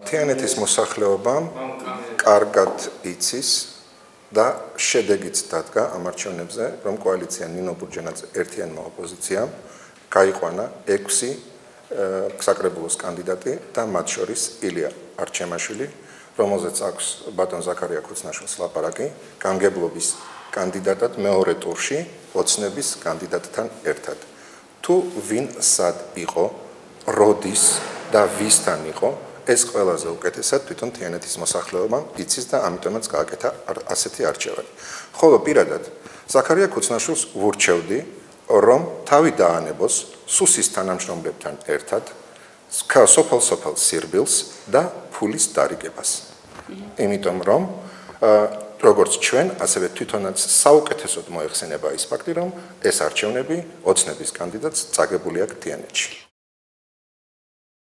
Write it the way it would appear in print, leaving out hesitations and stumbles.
თიანეთის მოსახლეობამ კარგად იცის და შედეგიც დადგა ამ არჩევნებზე, რომ კოალიცია ნინო ბურჯენაძე ერთიანმა ოპოზიციამ გაიყვანა 6 საკრებულოს კანდიდატი და მათ შორის ილია არჩემაშვილი, რომელზეც აქვს ბატონ ზაქარია ქუცნაშვილს ლაპარაკი, გამგებლობის კანდიდატად მეორე ტურში ოცნების კანდიდატთან ერთად. თუ ვინ სად იყო, როდის და ვისთან იყო, ეს ყველაზე უკეთესად თვითონ თიანეთის მოსახლეობამ იცის და ამიტომაც გააკეთა ასეთი არჩევანი. ხოლო პირადად ზაქარია ქუცნაშვილს ვურჩევდი, რომ თავი დაანებოს სუსის თანამშრომლებთან ერთად სოფელ სირბილს და ფულის დარიგებას. იმიტომ რომ როგორც ჩვენ, ასევე თვითონაც საუკეთესოდ მოეხსენება ის ფაქტი, რომ ეს არჩევნები ოცნების კანდიდატს წაგებული აქვს თიანეთში.